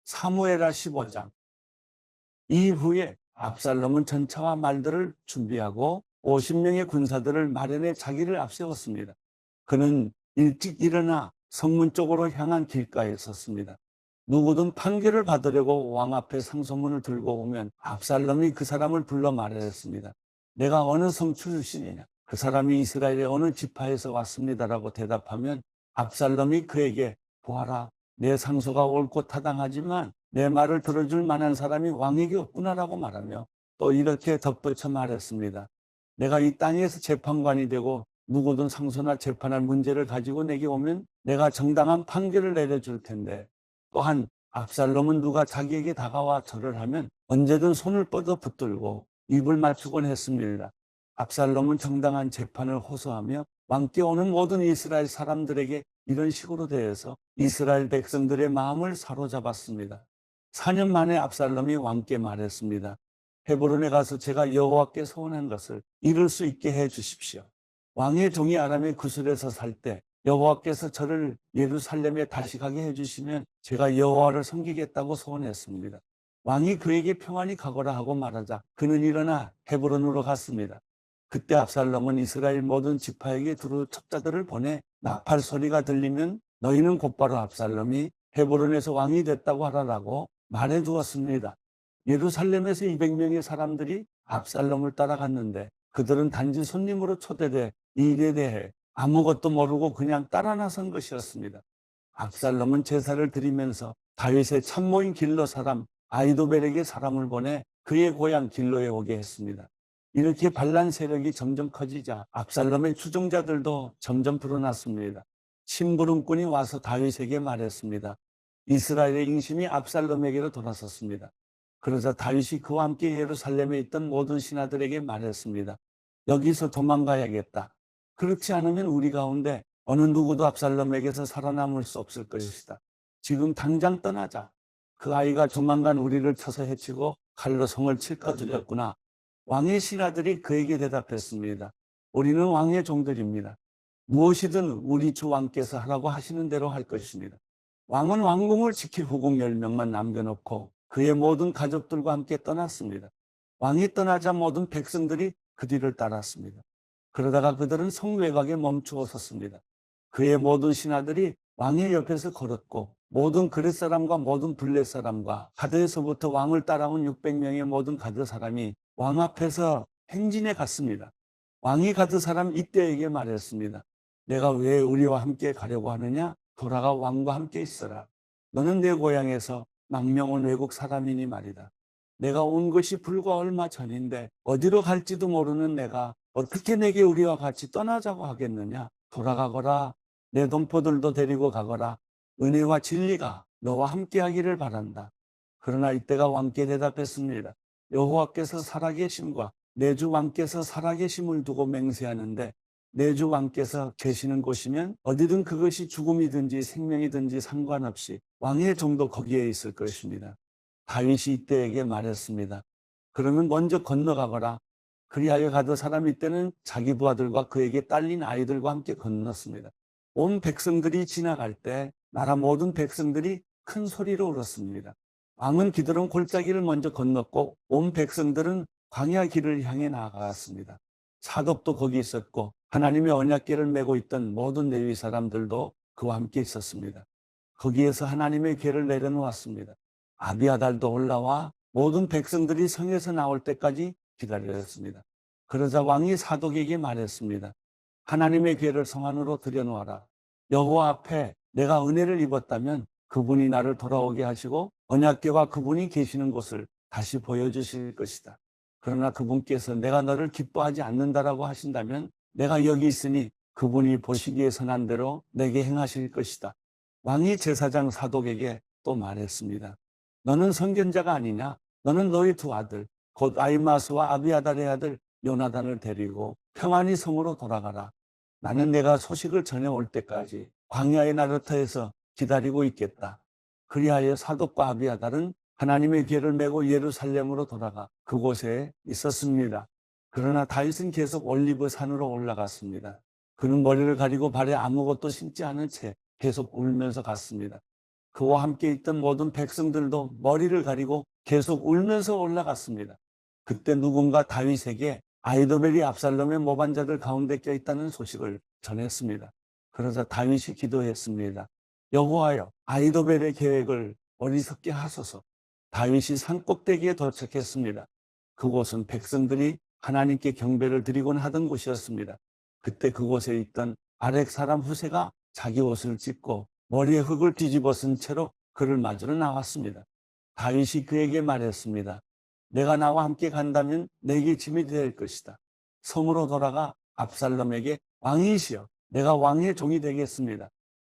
사무엘하 15장. 이후에 압살롬은 전차와 말들을 준비하고 50명의 군사들을 마련해 자기를 앞세웠습니다. 그는 일찍 일어나 성문 쪽으로 향한 길가에 섰습니다. 누구든 판결을 받으려고 왕 앞에 상소문을 들고 오면 압살롬이 그 사람을 불러 말했습니다. 내가 어느 성 출신이냐? 그 사람이 이스라엘의 어느 지파에서 왔습니다라고 대답하면 압살롬이 그에게 보아라, 내 상소가 옳고 타당하지만 내 말을 들어줄 만한 사람이 왕에게 없구나라고 말하며 또 이렇게 덧붙여 말했습니다. 내가 이 땅에서 재판관이 되고 누구든 상소나 재판할 문제를 가지고 내게 오면 내가 정당한 판결을 내려줄 텐데, 또한 압살롬은 누가 자기에게 다가와 절을 하면 언제든 손을 뻗어 붙들고 입을 맞추곤 했습니다. 압살롬은 정당한 재판을 호소하며 왕께 오는 모든 이스라엘 사람들에게 이런 식으로 대해서 이스라엘 백성들의 마음을 사로잡았습니다. 4년 만에 압살롬이 왕께 말했습니다. 헤브론에 가서 제가 여호와께 소원한 것을 이룰 수 있게 해 주십시오. 왕의 종이 아람의 구슬에서 살 때 여호와께서 저를 예루살렘에 다시 가게 해주시면 제가 여호와를 섬기겠다고 소원했습니다. 왕이 그에게 평안히 가거라 하고 말하자 그는 일어나 헤브론으로 갔습니다. 그때 압살롬은 이스라엘 모든 지파에게 두루 첩자들을 보내 나팔 소리가 들리면 너희는 곧바로 압살롬이 헤브론에서 왕이 됐다고 하라라고 말해두었습니다. 예루살렘에서 200명의 사람들이 압살롬을 따라갔는데 그들은 단지 손님으로 초대돼 이 일에 대해 아무것도 모르고 그냥 따라 나선 것이었습니다. 압살롬은 제사를 드리면서 다윗의 참모인 길로 사람 아히도벨에게 사람을 보내 그의 고향 길로에 오게 했습니다. 이렇게 반란 세력이 점점 커지자 압살롬의 추종자들도 점점 불어났습니다. 심부름꾼이 와서 다윗에게 말했습니다. 이스라엘의 인심이 압살롬에게로 돌아섰습니다. 그러자 다윗이 그와 함께 예루살렘에 있던 모든 신하들에게 말했습니다. 여기서 도망가야겠다. 그렇지 않으면 우리 가운데 어느 누구도 압살롬에게서 살아남을 수 없을 것이다. 지금 당장 떠나자. 그 아이가 조만간 우리를 쳐서 해치고 칼로 성을 칠까 두렵구나. 왕의 신하들이 그에게 대답했습니다. 우리는 왕의 종들입니다. 무엇이든 우리 주 왕께서 하라고 하시는 대로 할 것입니다. 왕은 왕궁을 지킬 후궁 10명만 남겨놓고 그의 모든 가족들과 함께 떠났습니다. 왕이 떠나자 모든 백성들이 그 뒤를 따랐습니다. 그러다가 그들은 성 외곽에 멈추어 섰습니다. 그의 모든 신하들이 왕의 옆에서 걸었고 모든 그렛 사람과 모든 블렛 사람과 가드에서부터 왕을 따라온 600명의 모든 가드 사람이 왕 앞에서 행진해 갔습니다. 왕이 가드 사람 이때에게 말했습니다. 내가 왜 우리와 함께 가려고 하느냐? 돌아가 왕과 함께 있어라. 너는 내 고향에서 망명 온 외국 사람이니 말이다. 내가 온 것이 불과 얼마 전인데 어디로 갈지도 모르는 내가 어떻게 내게 우리와 같이 떠나자고 하겠느냐? 돌아가거라. 내 동포들도 데리고 가거라. 은혜와 진리가 너와 함께하기를 바란다. 그러나 이때가 왕께 대답했습니다. 여호와께서 살아계심과 내 주 왕께서 살아계심을 두고 맹세하는데 내 주 왕께서 계시는 곳이면 어디든 그것이 죽음이든지 생명이든지 상관없이 왕의 종도 거기에 있을 것입니다. 다윗이 이때에게 말했습니다. 그러면 먼저 건너가거라. 그리하여 가드 사람이 이때는 자기 부하들과 그에게 딸린 아이들과 함께 건넜습니다. 온 백성들이 지나갈 때 나라 모든 백성들이 큰 소리로 울었습니다. 왕은 기드론 골짜기를 먼저 건넜고 온 백성들은 광야 길을 향해 나아갔습니다. 사독도 거기 있었고 하나님의 언약궤를 메고 있던 모든 레위 사람들도 그와 함께 있었습니다. 거기에서 하나님의 궤를 내려놓았습니다. 아비아달도 올라와 모든 백성들이 성에서 나올 때까지 기다렸습니다. 그러자 왕이 사독에게 말했습니다. 하나님의 궤를 성 안으로 들여놓아라. 여호와 앞에 내가 은혜를 입었다면 그분이 나를 돌아오게 하시고 언약궤와 그분이 계시는 곳을 다시 보여주실 것이다. 그러나 그분께서 내가 너를 기뻐하지 않는다라고 하신다면 내가 여기 있으니 그분이 보시기에 선한 대로 내게 행하실 것이다. 왕이 제사장 사독에게 또 말했습니다. 너는 선견자가 아니냐? 너는 너희 두 아들 곧 아히마스와 아비아달의 아들 요나단을 데리고 평안히 성으로 돌아가라. 나는 내가 소식을 전해올 때까지 광야의 나루터에서 기다리고 있겠다. 그리하여 사독과 아비아달은 하나님의 궤를 메고 예루살렘으로 돌아가 그곳에 있었습니다. 그러나 다윗은 계속 올리브 산으로 올라갔습니다. 그는 머리를 가리고 발에 아무것도 신지 않은 채 계속 울면서 갔습니다. 그와 함께 있던 모든 백성들도 머리를 가리고 계속 울면서 올라갔습니다. 그때 누군가 다윗에게 아이도벨이 압살롬의 모반자들 가운데 껴있다는 소식을 전했습니다. 그러자 다윗이 기도했습니다. 여호와여, 아이도벨의 계획을 어리석게 하소서. 다윗이 산꼭대기에 도착했습니다. 그곳은 백성들이 하나님께 경배를 드리곤 하던 곳이었습니다. 그때 그곳에 있던 아렉 사람 후세가 자기 옷을 찢고 머리에 흙을 뒤집어 쓴 채로 그를 맞으러 나왔습니다. 다윗이 그에게 말했습니다. 내가 나와 함께 간다면 내게 짐이 될 것이다. 성으로 돌아가 압살롬에게 왕이시여, 내가 왕의 종이 되겠습니다.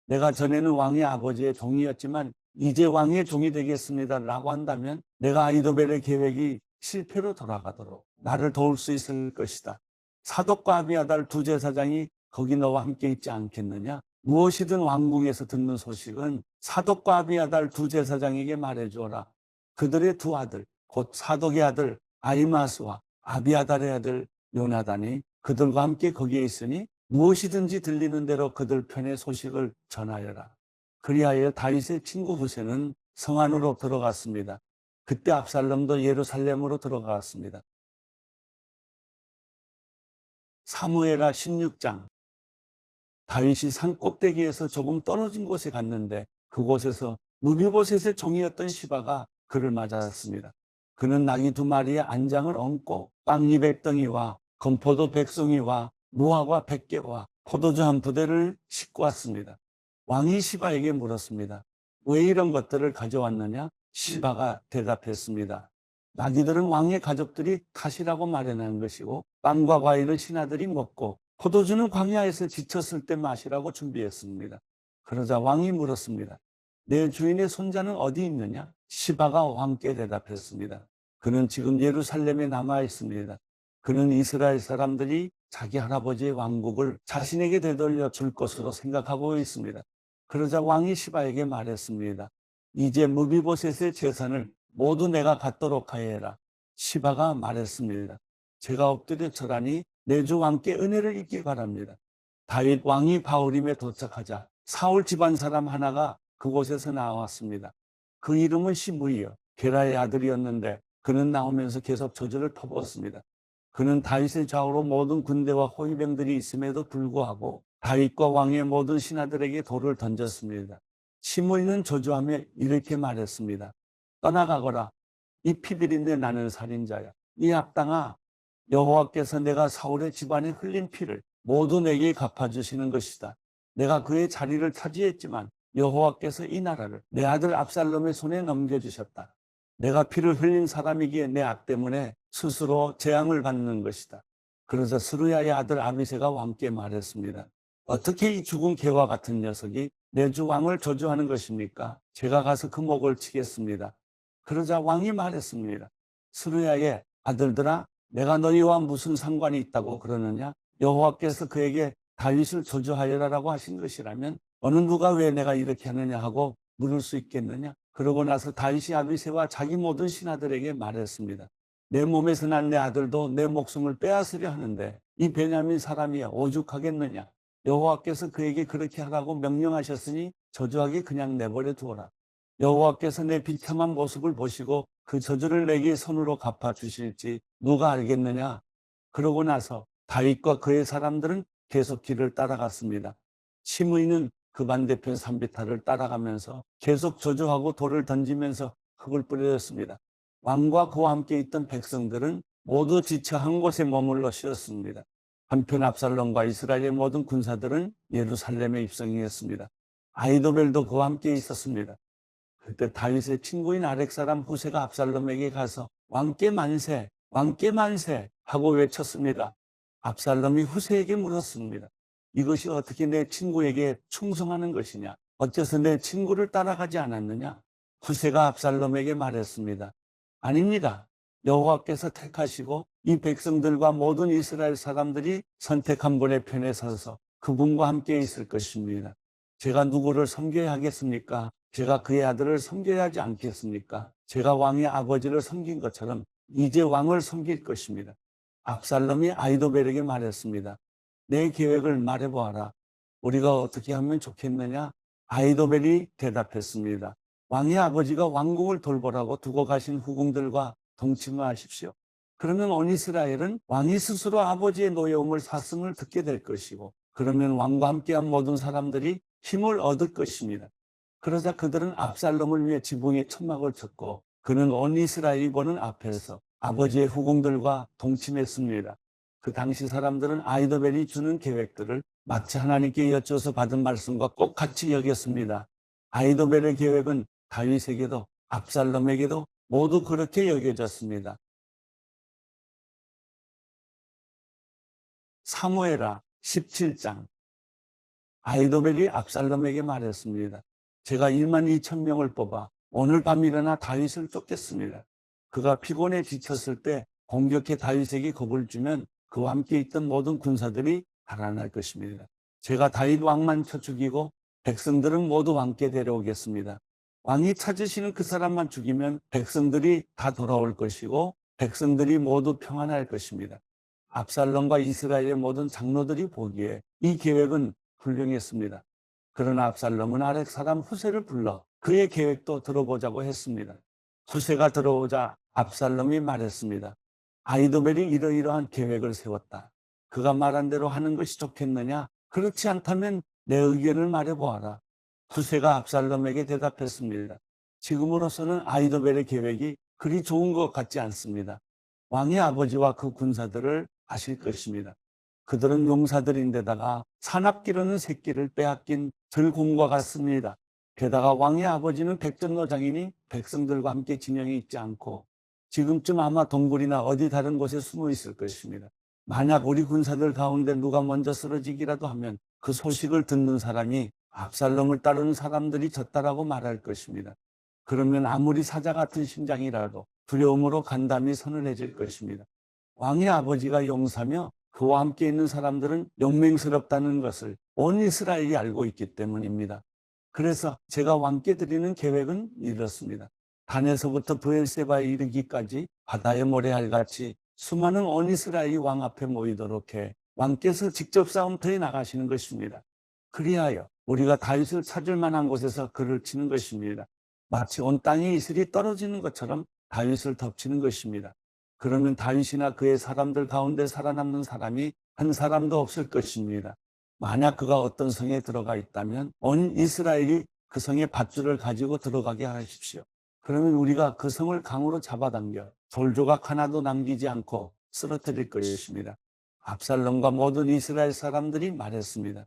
내가 전에는 왕의 아버지의 종이었지만 이제 왕의 종이 되겠습니다. 라고 한다면 내가 아이도벨의 계획이 실패로 돌아가도록 나를 도울 수 있을 것이다. 사독과 아비아달 두 제사장이 거기 너와 함께 있지 않겠느냐? 무엇이든 왕궁에서 듣는 소식은 사독과 아비아달 두 제사장에게 말해주어라. 그들의 두 아들, 곧 사독의 아들 아히마스와 아비아달의 아들 요나단이 그들과 함께 거기에 있으니 무엇이든지 들리는 대로 그들 편의 소식을 전하여라. 그리하여 다윗의 친구 후세는 성 안으로 들어갔습니다. 그때 압살롬도 예루살렘으로 들어갔습니다. 사무엘하 16장. 다윗이 산 꼭대기에서 조금 떨어진 곳에 갔는데 그곳에서 무비보셋의 종이었던 시바가 그를 맞았습니다. 그는 나귀 2마리의 안장을 얹고 빵 200덩이와 건포도 100송이와 무화과 100개와 포도주 1부대를 싣고 왔습니다. 왕이 시바에게 물었습니다. 왜 이런 것들을 가져왔느냐? 시바가 대답했습니다. 나귀들은 왕의 가족들이 탓이라고 마련한 것이고 빵과 과일을 신하들이 먹고 포도주는 광야에서 지쳤을 때 마시라고 준비했습니다. 그러자 왕이 물었습니다. 내 주인의 손자는 어디 있느냐? 시바가 왕께 대답했습니다. 그는 지금 예루살렘에 남아 있습니다. 그는 이스라엘 사람들이 자기 할아버지의 왕국을 자신에게 되돌려 줄 것으로 생각하고 있습니다. 그러자 왕이 시바에게 말했습니다. 이제 무비보셋의 재산을 모두 내가 갖도록 하여라. 시바가 말했습니다. 제가 엎드려 절하니 내 주 왕께 은혜를 입기 바랍니다. 다윗 왕이 바후림에 도착하자 사울 집안 사람 하나가 그곳에서 나왔습니다. 그 이름은 시므이요, 게라의 아들이었는데 그는 나오면서 계속 저주를 퍼붓습니다. 그는 다윗의 좌우로 모든 군대와 호위병들이 있음에도 불구하고 다윗과 왕의 모든 신하들에게 돌을 던졌습니다. 시므이는 저주하며 이렇게 말했습니다. 떠나가거라. 이 피들인데 나는 살인자야. 이 악당아, 여호와께서 내가 사울의 집안에 흘린 피를 모두 내게 갚아주시는 것이다. 내가 그의 자리를 차지했지만 여호와께서 이 나라를 내 아들 압살롬의 손에 넘겨주셨다. 내가 피를 흘린 사람이기에 내 악 때문에 스스로 재앙을 받는 것이다. 그러자 스루야의 아들 아비새가 왕께 말했습니다. 어떻게 이 죽은 개와 같은 녀석이 내 주 왕을 저주하는 것입니까? 제가 가서 그 목을 치겠습니다. 그러자 왕이 말했습니다. 스루야의 아들들아, 내가 너희와 무슨 상관이 있다고 그러느냐? 여호와께서 그에게 다윗을 저주하여라라고 하신 것이라면 어느 누가 왜 내가 이렇게 하느냐 하고 물을 수 있겠느냐? 그러고 나서 다윗이 아비새와 자기 모든 신하들에게 말했습니다. 내 몸에서 난 내 아들도 내 목숨을 빼앗으려 하는데 이 베냐민 사람이 오죽하겠느냐? 여호와께서 그에게 그렇게 하라고 명령하셨으니 저주하게 그냥 내버려 두어라. 여호와께서 내 비참한 모습을 보시고 그 저주를 내게 손으로 갚아주실지 누가 알겠느냐? 그러고 나서 다윗과 그의 사람들은 계속 길을 따라갔습니다. 시므이는 그 반대편 산비탈을 따라가면서 계속 저주하고 돌을 던지면서 흙을 뿌렸습니다. 왕과 그와 함께 있던 백성들은 모두 지쳐 한 곳에 머물러 쉬었습니다. 한편 압살롬과 이스라엘의 모든 군사들은 예루살렘에 입성했습니다. 아히도벨도 그와 함께 있었습니다. 그때 다윗의 친구인 아렉 사람 후세가 압살롬에게 가서 왕께 만세, 왕께 만세 하고 외쳤습니다. 압살롬이 후세에게 물었습니다. 이것이 어떻게 내 친구에게 충성하는 것이냐? 어째서 내 친구를 따라가지 않았느냐? 후세가 압살롬에게 말했습니다. 아닙니다. 여호와께서 택하시고 이 백성들과 모든 이스라엘 사람들이 선택한 분의 편에 서서 그분과 함께 있을 것입니다. 제가 누구를 섬겨야 하겠습니까? 제가 그의 아들을 섬겨야 하지 않겠습니까? 제가 왕의 아버지를 섬긴 것처럼 이제 왕을 섬길 것입니다. 압살롬이 아히도벨에게 말했습니다. 내 계획을 말해보아라. 우리가 어떻게 하면 좋겠느냐? 아히도벨이 대답했습니다. 왕의 아버지가 왕궁을 돌보라고 두고 가신 후궁들과 동침하십시오. 그러면 온 이스라엘은 왕이 스스로 아버지의 노여움을 사승을 듣게 될 것이고, 그러면 왕과 함께한 모든 사람들이 힘을 얻을 것입니다. 그러자 그들은 압살롬을 위해 지붕에 천막을 쳤고, 그는 온 이스라엘이 보는 앞에서 아버지의 후궁들과 동침했습니다. 그 당시 사람들은 아히도벨이 주는 계획들을 마치 하나님께 여쭤서 받은 말씀과 꼭 같이 여겼습니다. 아히도벨의 계획은 다윗에게도 압살롬에게도 모두 그렇게 여겨졌습니다. 사무엘하 17장. 아히도벨이 압살롬에게 말했습니다. 제가 1만 2천 명을 뽑아 오늘 밤 일어나 다윗을 쫓겠습니다. 그가 피곤해 지쳤을 때 공격해 다윗에게 겁을 주면 그와 함께 있던 모든 군사들이 달아날 것입니다. 제가 다윗 왕만 쳐 죽이고 백성들은 모두 왕께 데려오겠습니다. 왕이 찾으시는 그 사람만 죽이면 백성들이 다 돌아올 것이고 백성들이 모두 평안할 것입니다. 압살롬과 이스라엘의 모든 장로들이 보기에 이 계획은 훌륭했습니다. 그러나 압살롬은 아렉 사람 후세를 불러 그의 계획도 들어보자고 했습니다. 후세가 들어오자 압살롬이 말했습니다. 아히도벨이 이러이러한 계획을 세웠다. 그가 말한 대로 하는 것이 좋겠느냐? 그렇지 않다면 내 의견을 말해보아라. 후세가 압살롬에게 대답했습니다. 지금으로서는 아히도벨의 계획이 그리 좋은 것 같지 않습니다. 왕의 아버지와 그 군사들을 아실 것입니다. 그들은 용사들인데다가 사납기로는 새끼를 빼앗긴 들곰과 같습니다. 게다가 왕의 아버지는 백전노장이니 백성들과 함께 진영에 있지 않고 지금쯤 아마 동굴이나 어디 다른 곳에 숨어 있을 것입니다. 만약 우리 군사들 가운데 누가 먼저 쓰러지기라도 하면 그 소식을 듣는 사람이 압살롬을 따르는 사람들이 졌다라고 말할 것입니다. 그러면 아무리 사자 같은 심장이라도 두려움으로 간담이 서늘해질 것입니다. 왕의 아버지가 용사며 그와 함께 있는 사람들은 용맹스럽다는 것을 온 이스라엘이 알고 있기 때문입니다. 그래서 제가 왕께 드리는 계획은 이렇습니다. 단에서부터 브엘세바에 이르기까지 바다의 모래알같이 수많은 온 이스라엘이 왕 앞에 모이도록 해 왕께서 직접 싸움터에 나가시는 것입니다. 그리하여 우리가 다윗을 찾을 만한 곳에서 그를 치는 것입니다. 마치 온 땅에 이슬이 떨어지는 것처럼 다윗을 덮치는 것입니다. 그러면 다윗이나 그의 사람들 가운데 살아남는 사람이 한 사람도 없을 것입니다. 만약 그가 어떤 성에 들어가 있다면 온 이스라엘이 그 성의 밧줄을 가지고 들어가게 하십시오. 그러면 우리가 그 성을 강으로 잡아당겨 돌조각 하나도 남기지 않고 쓰러뜨릴 것입니다. 압살롬과 모든 이스라엘 사람들이 말했습니다.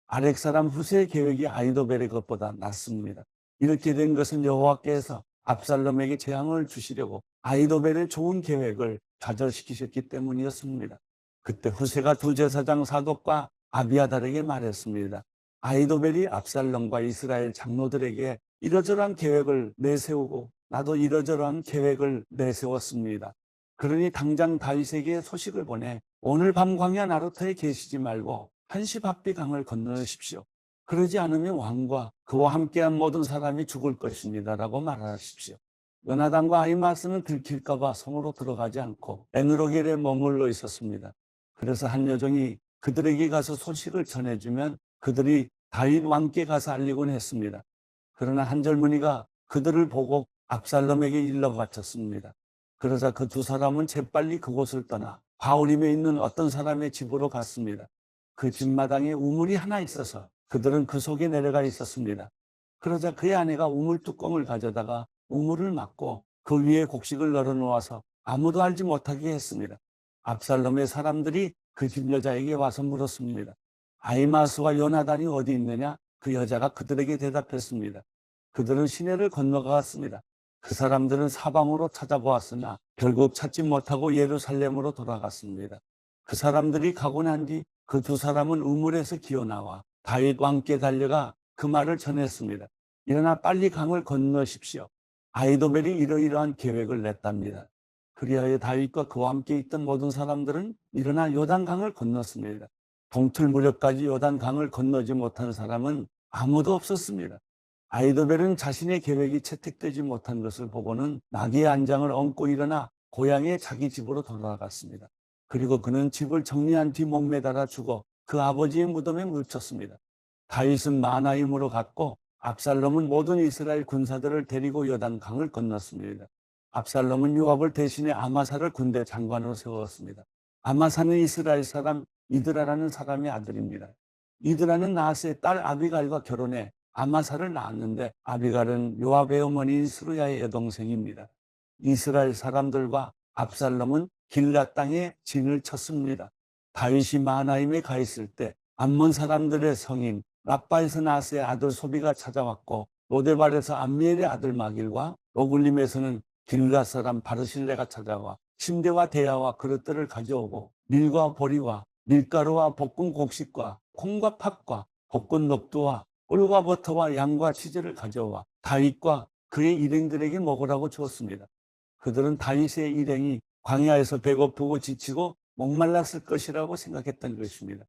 아렉 사람 후세의 계획이 아히도벨의 것보다 낫습니다. 이렇게 된 것은 여호와께서 압살롬에게 재앙을 주시려고 아히도벨의 좋은 계획을 좌절시키셨기 때문이었습니다. 그때 후세가 두 제사장 사독과 아비아달에게 말했습니다. 아히도벨이 압살롬과 이스라엘 장로들에게 이러저러한 계획을 내세우고 나도 이러저러한 계획을 내세웠습니다. 그러니 당장 다윗에게 소식을 보내 오늘 밤 광야 나루터에 계시지 말고 한시바비 강을 건너십시오. 그러지 않으면 왕과 그와 함께한 모든 사람이 죽을 것입니다. 라고 말하십시오. 요나단과 아히마스는 들킬까 봐 성으로 들어가지 않고 엔로겔에 머물러 있었습니다. 그래서 한 여종이 그들에게 가서 소식을 전해주면 그들이 다윗 왕께 가서 알리곤 했습니다. 그러나 한 젊은이가 그들을 보고 압살롬에게 일러 바쳤습니다. 그러자 그 두 사람은 재빨리 그곳을 떠나 바울임에 있는 어떤 사람의 집으로 갔습니다. 그 집마당에 우물이 하나 있어서 그들은 그 속에 내려가 있었습니다. 그러자 그의 아내가 우물 뚜껑을 가져다가 우물을 막고 그 위에 곡식을 널어놓아서 아무도 알지 못하게 했습니다. 압살롬의 사람들이 그 집 여자에게 와서 물었습니다. 아히마스와 요나단이 어디 있느냐? 그 여자가 그들에게 대답했습니다. 그들은 시내를 건너갔습니다. 그 사람들은 사방으로 찾아보았으나 결국 찾지 못하고 예루살렘으로 돌아갔습니다. 그 사람들이 가고 난 뒤 그 두 사람은 우물에서 기어나와 다윗 왕께 달려가 그 말을 전했습니다. 일어나 빨리 강을 건너십시오. 아히도벨이 이러이러한 계획을 냈답니다. 그리하여 다윗과 그와 함께 있던 모든 사람들은 일어나 요단강을 건넜습니다. 동틀 무렵까지 요단강을 건너지 못한 사람은 아무도 없었습니다. 아히도벨은 자신의 계획이 채택되지 못한 것을 보고는 나귀의 안장을 얹고 일어나 고향의 자기 집으로 돌아갔습니다. 그리고 그는 집을 정리한 뒤 목매달아 죽어 그 아버지의 무덤에 묻혔습니다. 다윗은 마하나임으로 갔고 압살롬은 모든 이스라엘 군사들을 데리고 요단강을 건넜습니다. 압살롬은 요압을 대신해 아마사를 군대 장관으로 세웠습니다. 아마사는 이스라엘 사람 이드라라는 사람의 아들입니다. 이드라는 나하스의 딸 아비갈과 결혼해 아마사를 낳았는데 아비갈은 요압의 어머니인 스루야의 여동생입니다. 이스라엘 사람들과 압살롬은 길앗 땅에 진을 쳤습니다. 다윗이 마하나임에 가 있을 때 암몬 사람들의 성인 라빠에서 나스의 아들 소비가 찾아왔고 로데발에서 암미엘의 아들 마길과 로굴림에서는 길앗 사람 바르실레가 찾아와 침대와 대야와 그릇들을 가져오고 밀과 보리와 밀가루와 볶은 곡식과 콩과 팥과 볶은 녹두와 꿀과 버터와 양과 치즈를 가져와 다윗과 그의 일행들에게 먹으라고 주었습니다. 그들은 다윗의 일행이 광야에서 배고프고 지치고 목말랐을 것이라고 생각했던 것입니다.